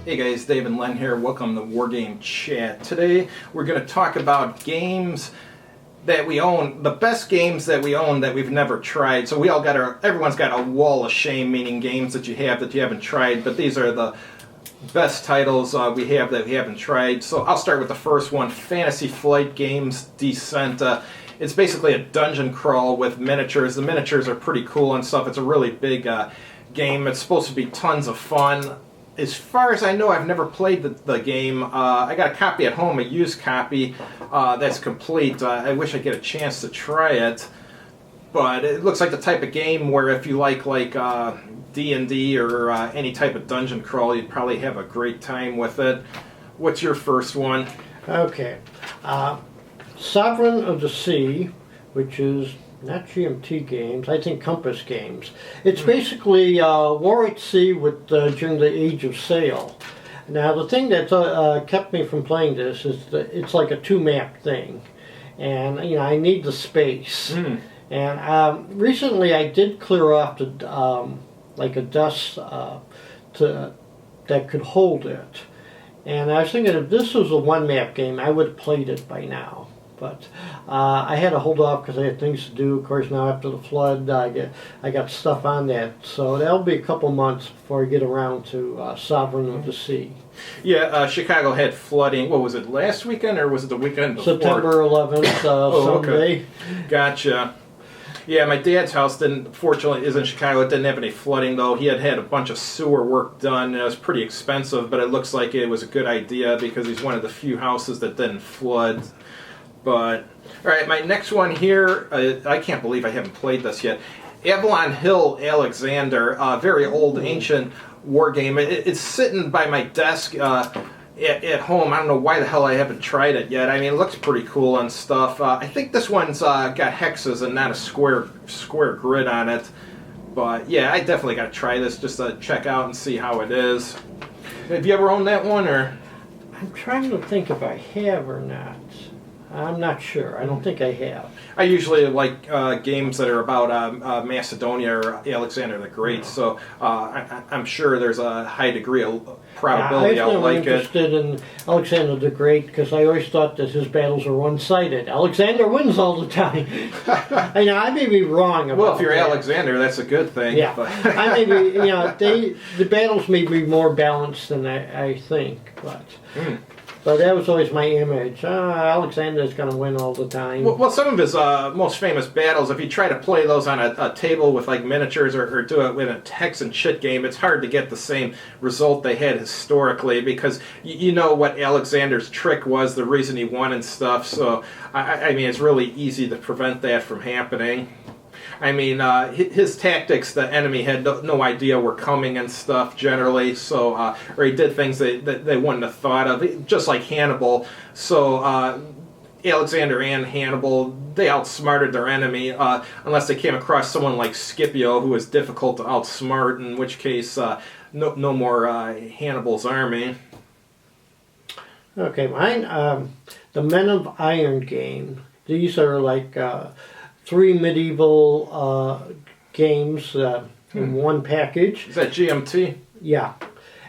Hey guys, Dave and Len here. Welcome to Wargame Chat. Today we're going to talk about games that we own, the best games that we own that we've never tried. So everyone's got a wall of shame, meaning games that you haven't tried, but these are the best titles we have that we haven't tried. So I'll start with the first one, Fantasy Flight Games Descent. It's basically a dungeon crawl with miniatures. The miniatures are pretty cool and stuff. It's a really big game. It's supposed to be tons of fun. As far as I know, I've never played the game. I got a copy at home, a used copy that's complete. I wish I'd get a chance to try it. But it looks like the type of game where if you like D&D or any type of dungeon crawl, you'd probably have a great time with it. What's your first one? Okay. Sovereign of the Sea, which is not GMT Games, I think Compass Games. It's basically War at Sea with during the Age of Sail. Now the thing that kept me from playing this is that it's like a two-map thing, and I need the space. And recently I did clear off like a dust that could hold it. And I was thinking if this was a one-map game, I would have played it by now. But I had to hold off because I had things to do. Of course, now after the flood, I got stuff on that. So that'll be a couple months before I get around to Sovereign of the Sea. Yeah, Chicago had flooding. What was it, last weekend or was it the weekend before? September 11th, Sunday. Okay. Gotcha. Yeah, my dad's house fortunately is in Chicago. It didn't have any flooding though. He had a bunch of sewer work done. And it was pretty expensive, but it looks like it was a good idea because he's one of the few houses that didn't flood. But, alright, my next one here, I can't believe I haven't played this yet. Avalon Hill, Alexander, very old, ancient war game. It's sitting by my desk at home. I don't know why the hell I haven't tried it yet. I mean, it looks pretty cool and stuff. I think this one's got hexes and not a square grid on it. But, yeah, I definitely got to try this just to check out and see how it is. Have you ever owned that one, or? I'm trying to think if I have or not. I'm not sure. I don't think I have. I usually like games that are about Macedonia or Alexander the Great, so I'm sure there's a high degree of probability I'll like it. I was interested in Alexander the Great because I always thought that his battles were one-sided. Alexander wins all the time. I may be wrong about that. Well, if you're Alexander, that's a good thing. Yeah. But I may be, the battles may be more balanced than I think, but... But that was always my image. Alexander's going to win all the time. Well, some of his most famous battles, if you try to play those on a table with like miniatures or do it with a hex and shit game, it's hard to get the same result they had historically because you know what Alexander's trick was, the reason he won and stuff. So, I mean, it's really easy to prevent that from happening. I mean, his tactics, the enemy had no idea were coming and stuff generally, so, or he did things that they wouldn't have thought of, just like Hannibal. So, Alexander and Hannibal, they outsmarted their enemy, unless they came across someone like Scipio, who was difficult to outsmart, in which case, no more Hannibal's army. Okay, mine, the Men of Iron game. These are like... 3 medieval games in one package. Is that GMT? Yeah.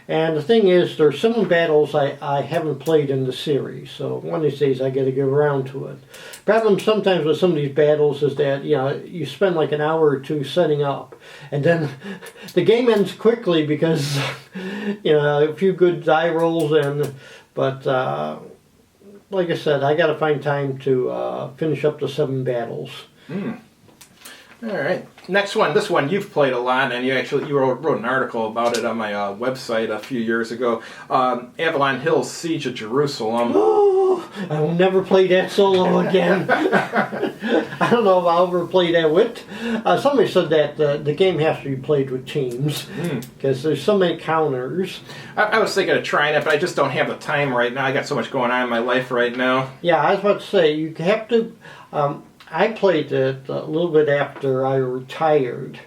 And the thing is, there's some battles I haven't played in the series, so one of these days I got to get around to it. Problem sometimes with some of these battles is that, you spend like an hour or two setting up, and then the game ends quickly because, a few good die rolls, but like I said, I got to find time to finish up the 7 battles. All right. Next one. This one you've played a lot, and you wrote an article about it on my website a few years ago. Avalon Hills, Siege of Jerusalem. Oh, I will never play that solo again. I don't know if I'll ever play that with. Somebody said that the game has to be played with teams because there's so many counters. I was thinking of trying it, but I just don't have the time right now. I got so much going on in my life right now. Yeah, I was about to say you have to. I played it a little bit after I retired,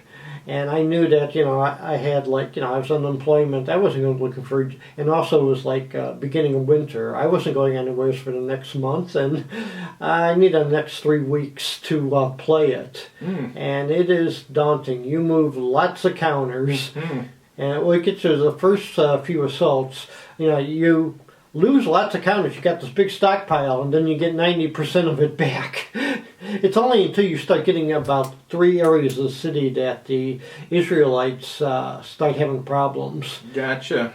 and I knew that, I had I was on unemployment. I wasn't going to be looking for, and also it was like beginning of winter. I wasn't going anywhere for the next month, and I needed the next 3 weeks to play it. And it is daunting. You move lots of counters. And when it gets to the first few assaults, you lose lots of counters. You got this big stockpile, and then you get 90% of it back. It's only until you start getting about 3 areas of the city that the Israelites start having problems. Gotcha.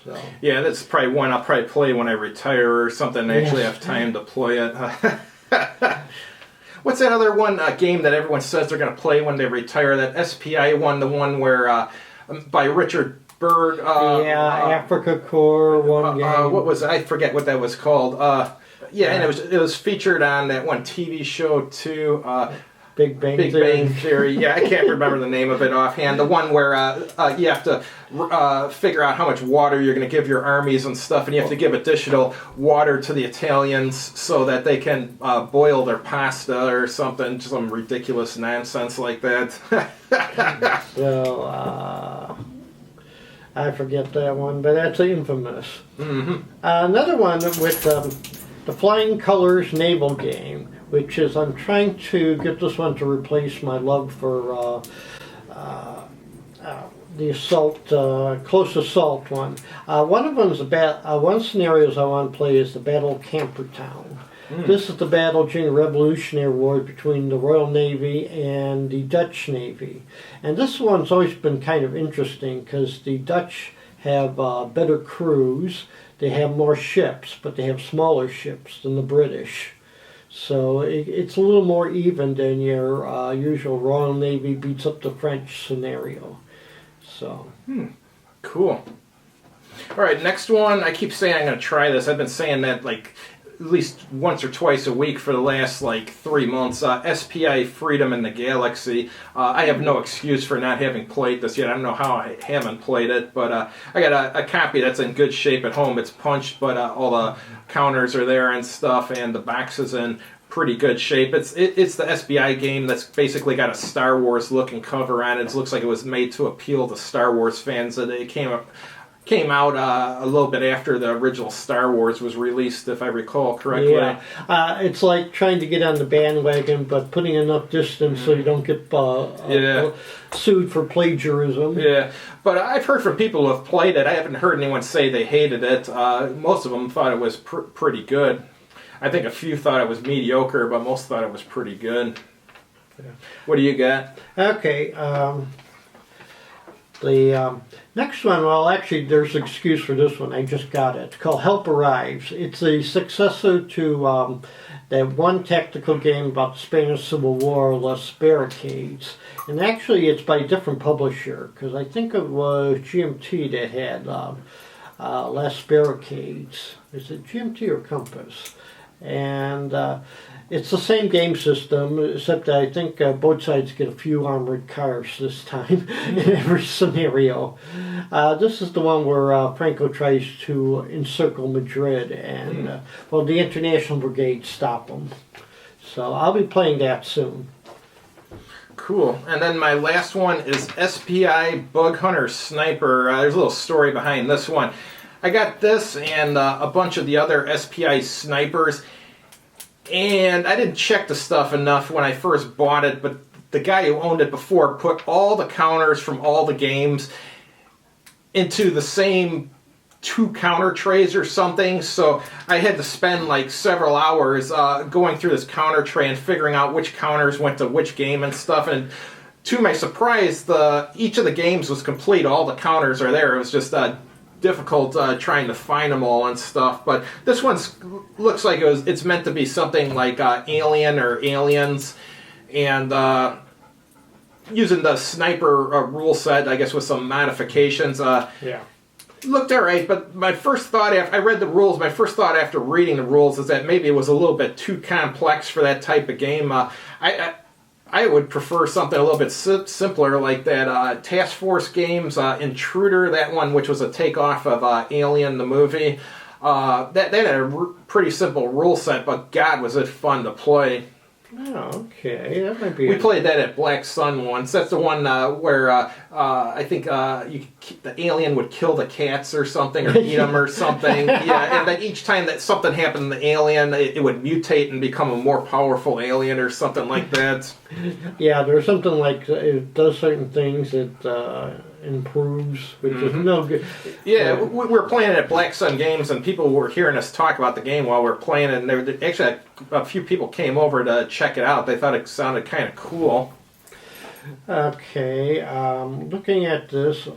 So. Yeah, that's probably one I'll probably play when I retire or something. I actually have time to play it. What's that other one game that everyone says they're going to play when they retire? That SPI one, the one where by Richard Berg. Africa Corps one game. What was it? I forget what that was called. And it was featured on that one TV show too. Big Bang Theory. Yeah, I can't remember the name of it offhand. The one where you have to figure out how much water you're going to give your armies and stuff, and you have to give additional water to the Italians so that they can boil their pasta or something, some ridiculous nonsense like that. So, I forget that one, but that's infamous. Mm-hmm. Another one with the Flying Colors naval game, which is I'm trying to get this one to replace my love for the assault, close assault one. One of them is one scenarios I want to play is the Battle of Camper Town. This is the battle during the Revolutionary War between the Royal Navy and the Dutch Navy. And this one's always been kind of interesting because the Dutch have better crews, they have more ships, but they have smaller ships than the British. So it's a little more even than your usual Royal Navy beats up the French scenario. So. Cool. All right, next one. I keep saying I'm going to try this. I've been saying that like at least once or twice a week for the last like 3 months. SPI Freedom in the Galaxy. I have no excuse for not having played this yet. I don't know how I haven't played it, but I got a copy that's in good shape at home. It's punched, but all the counters are there and stuff, and the box is in pretty good shape. It's the SPI game that's basically got a Star Wars looking cover on it. It looks like it was made to appeal to Star Wars fans. It came out a little bit after the original Star Wars was released, if I recall correctly. Yeah, it's like trying to get on the bandwagon, but putting enough distance so you don't get sued for plagiarism. Yeah, but I've heard from people who have played it. I haven't heard anyone say they hated it. Most of them thought it was pretty good. I think a few thought it was mediocre, but most thought it was pretty good. Yeah. What do you got? Okay. The next one, well, actually, there's an excuse for this one. I just got it. It's called Help Arrives. It's the successor to that one tactical game about the Spanish Civil War, Less Barricades. And actually, it's by a different publisher, because I think it was GMT that had Less Barricades. Is it GMT or Compass? And it's the same game system, except I think both sides get a few armored cars this time in every scenario. This is the one where Franco tries to encircle Madrid, and the International Brigade stop him. So I'll be playing that soon. Cool. And then my last one is SPI Bug Hunter Sniper. There's a little story behind this one. I got this and a bunch of the other SPI snipers, and I didn't check the stuff enough when I first bought it, but the guy who owned it before put all the counters from all the games into the same 2 counter trays or something, so I had to spend like several hours going through this counter tray and figuring out which counters went to which game and stuff, and to my surprise, each of the games was complete. All the counters are there. It was just difficult trying to find them all and stuff, but this one looks like it's meant to be something like Alien or Aliens, and using the sniper rule set, I guess, with some modifications. Looked alright, but my first thought after I read the rules, my first thought after reading the rules is that maybe it was a little bit too complex for that type of game. I would prefer something a little bit simpler, like that Task Force Games Intruder, that one which was a takeoff of Alien the movie. That had a pretty simple rule set, but God, was it fun to play. Oh, okay, that might be. We played that at Black Sun once. That's the one where I think the alien would kill the cats or something, or eat them or something. Yeah, and then each time that something happened to the alien, it would mutate and become a more powerful alien or something like that. Yeah, there's something like it does certain things. It improves, which is no good. Yeah, we were playing at Black Sun Games, and people were hearing us talk about the game while we were playing, and there actually a few people came over to check it out. They thought it sounded kind of cool. Okay, looking at this,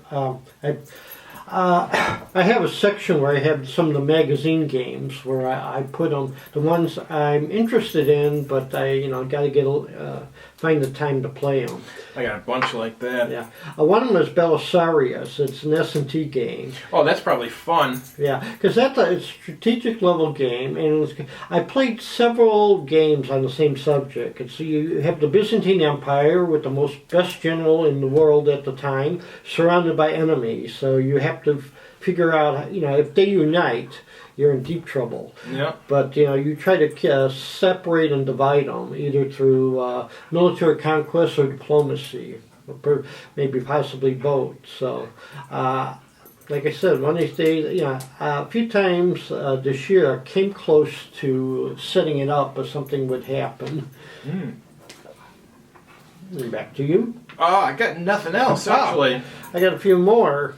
I have a section where I have some of the magazine games where I put them, the ones I'm interested in, but I got to find the time to play them. I got a bunch like that. Yeah, one of them is Belisarius. It's an S&T game. Oh, that's probably fun. Yeah, because that's a strategic level game, and I played several games on the same subject. And so you have the Byzantine Empire with the best general in the world at the time, surrounded by enemies. So you have to figure out, if they unite, you're in deep trouble. Yeah. But you try to separate and divide them either through military conquest or diplomacy, or maybe possibly both. So, like I said, one of these days, a few times this year, I came close to setting it up, but something would happen. And back to you. Oh, I got nothing else actually. I got a few more.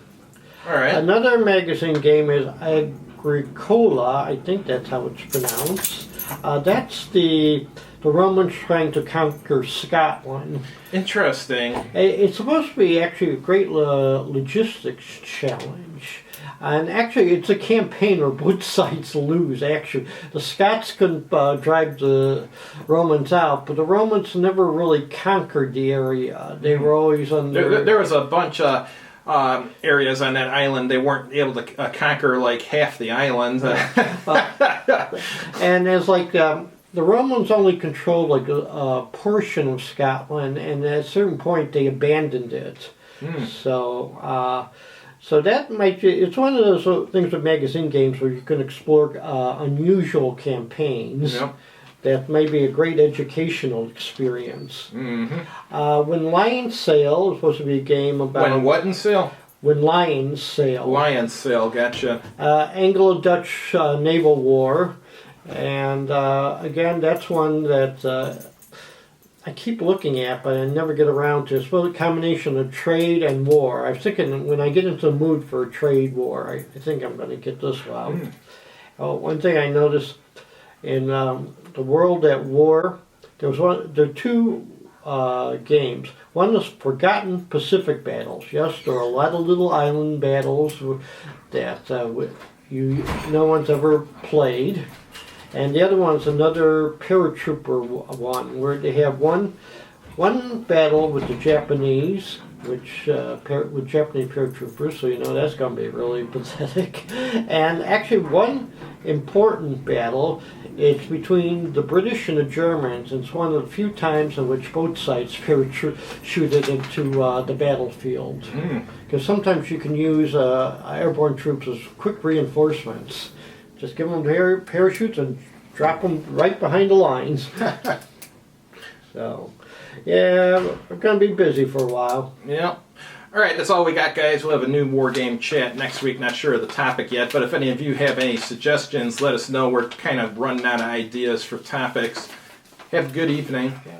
All right. Another magazine game is Agricola. I think that's how it's pronounced. That's the Romans trying to conquer Scotland. Interesting. It's supposed to be actually a great logistics challenge. And actually, it's a campaign where both sides lose, actually. The Scots couldn't drive the Romans out, but the Romans never really conquered the area. They were always under... There was a bunch of areas on that island they weren't able to conquer, like half the island. And there's like... the Romans only controlled like a portion of Scotland, and at a certain point they abandoned it. So that might be, it's one of those things with magazine games where you can explore unusual campaigns. Yep. That may be a great educational experience. Mm-hmm. When Lions Sail is supposed to be a game about... When what in sail? When Lions Sail. Lions Sail, gotcha. Anglo-Dutch naval war. And again, that's one that I keep looking at, but I never get around to. It's a combination of trade and war. I was thinking when I get into the mood for a trade war, I think I'm going to get this one. One thing I noticed in the World at War, there are two games. One is Forgotten Pacific Battles. Yes, there are a lot of little island battles that no one's ever played. And the other one's another paratrooper one, where they have one battle with the Japanese, with Japanese paratroopers, so that's going to be really pathetic. And actually one important battle, it's between the British and the Germans. It's one of the few times in which both sides parachuted into the battlefield. Because sometimes you can use airborne troops as quick reinforcements. Just give them parachutes and drop them right behind the lines. So, yeah, we're going to be busy for a while. Yeah. All right, that's all we got, guys. We'll have a new War Game chat next week. Not sure of the topic yet, but if any of you have any suggestions, let us know. We're kind of running out of ideas for topics. Have a good evening. Yeah.